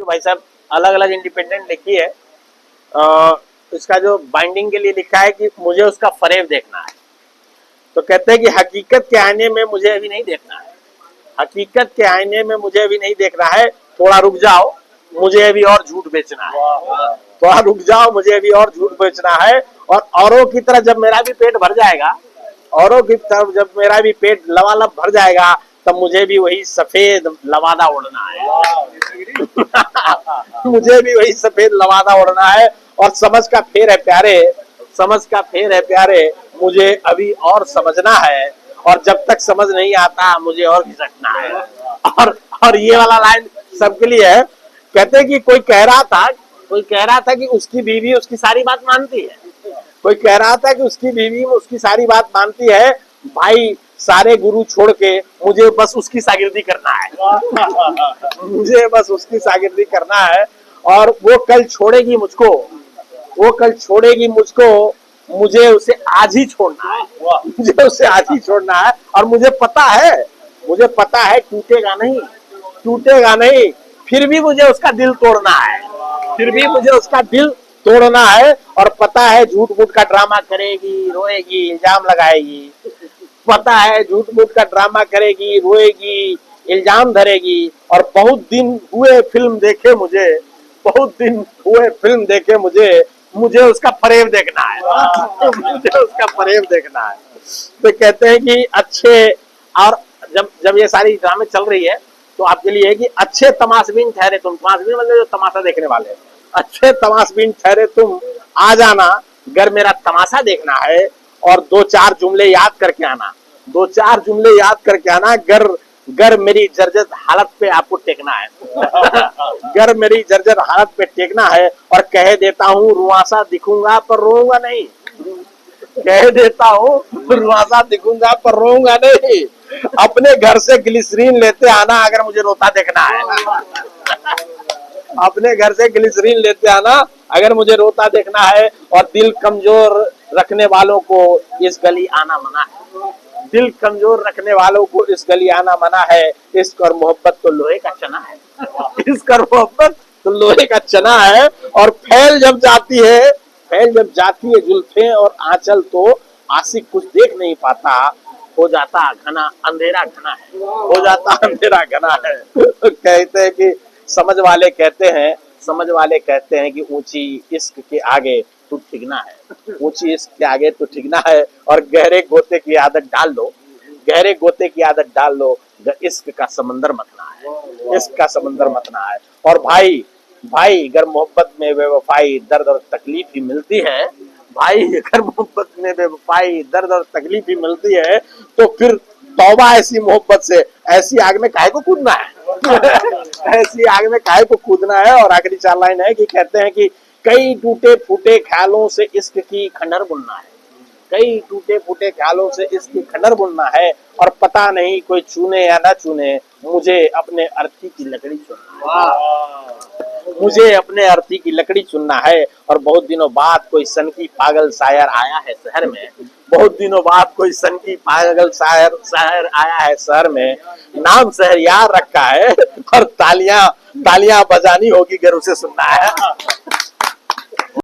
भाई साहब अलग अलग इंडिपेंडेंट लिखी है। इसका जो बाइंडिंग के लिए लिखा है कि मुझे उसका फरेब देखना है। तो कहते हैं कि हकीकत के आईने में मुझे अभी नहीं देखना है, हकीकत के आईने में मुझे अभी नहीं देखना है, थोड़ा रुक जाओ मुझे अभी और झूठ बेचना है, थोड़ा रुक जाओ मुझे अभी और झूठ बेचना है। और औरों की तरह जब मेरा भी पेट भर जाएगा, औरों की तरफ जब मेरा भी पेट लबालब भर जाएगा, तब मुझे भी वही सफेद लवादा उड़ना है। मुझे भी वही सफेद लवादा उड़ना है। और समझ का फेर है प्यारे, समझ का फेर है प्यारे, मुझे अभी और समझना है, और जब तक समझ नहीं आता मुझे और घिसकना है। और ये वाला लाइन सबके लिए है। कहते हैं कि कोई कह रहा था कि उसकी बीवी उसकी सारी बात मानती है, कोई कह रहा था कि उसकी बीवी उसकी सारी बात मानती है, भाई सारे गुरु छोड़ के मुझे बस उसकी शागिर्दी करना है। मुझे बस उसकी शागिर्दी करना है। और वो कल छोड़ेगी मुझको, वो कल छोड़ेगी मुझको, मुझे उसे आज ही छोड़ना है, मुझे उसे आज ही छोड़ना है। और मुझे पता है टूटेगा नहीं, टूटेगा नहीं, फिर भी मुझे उसका दिल तोड़ना है, फिर भी मुझे उसका दिल तोड़ना है। और पता है झूठ मूठ का ड्रामा करेगी, रोएगी, इल्जाम लगाएगी, पता है झूठ मूठ का ड्रामा करेगी, रोएगी, इल्जाम धरेगी। और बहुत दिन हुए फिल्म देखे मुझे, बहुत दिन हुए फिल्म देखे मुझे उसका फरेब देखना है, मुझे उसका फरेब देखना है। तो कहते हैं कि अच्छे, और जब ये सारी ड्रामे चल रही है तो आपके लिए है कि अच्छे तमाशबीन ठहरे तुम, तमाशबीन मतलब जो तमाशा देखने वाले, अच्छे तमाशबीन ठहरे तुम, आ जाना घर मेरा तमाशा देखना है। और दो चार जुमले याद करके आना, दो चार जुमले याद करके आना, घर मेरी जर्जर हालत पे आपको टेकना है। घर मेरी जर्जर हालत पे टेकना है। और कह देता हूँ रुआसा दिखूंगा पर रोऊंगा नहीं, कह देता हूँ रुआसा दिखूंगा पर रोऊंगा नहीं। अपने घर से ग्लिसरीन लेते आना अगर मुझे रोता देखना है, अपने घर से ग्लिसरीन लेते आना अगर मुझे रोता देखना है। और दिल कमजोर रखने वालों को इस गली आना मना है, दिल कमजोर रखने वालों को इस गली आना मना है। इश्क और मोहब्बत तो लोहे का चना है, इश्क और मोहब्बत तो लोहे का चना है। और फैल जब जाती है जुल्फें और आंचल, तो आशिक कुछ देख नहीं पाता, हो जाता घना अंधेरा घना है, हो जाता अंधेरा घना है। कहते हैं कि समझ वाले कहते हैं कि ऊंची इश्क के आगे तू ठिकना है, ऊंची इश्क के आगे तू ठिकना है। और गहरे गोते की आदत डाल लो, गहरे गोते की आदत डाल लो, इश्क का समंदर मतना है, इश्क का समंदर मतना है। और भाई अगर मोहब्बत में बेवफाई दर्द और तकलीफ ही मिलती है, भाई अगर मोहब्बत में बेवफाई दर्द और तकलीफ ही मिलती है, तो फिर तौबा ऐसी मोहब्बत से, ऐसी आग में काहे को कूदना है। ऐसी आग में काहे को कूदना है। और आखिरी चार लाइन है कि कहते हैं कि कई टूटे फूटे ख्यालों से इश्क की खंडर बुनना है, कई टूटे फूटे ख्यालों से इसकी खंडर बुनना है। और पता नहीं कोई चुने या ना चुने, मुझे अपने अर्थी की लकड़ी चुनना है, मुझे अपने अर्थी की लकड़ी चुनना है। और बहुत दिनों बाद कोई सनकी पागल शायर आया है शहर में, बहुत दिनों बाद कोई सनकी पागल शायर आया है शहर में, नाम शहरयार रखा है, और तालियां बजानी होगी अगर उसे सुनना है।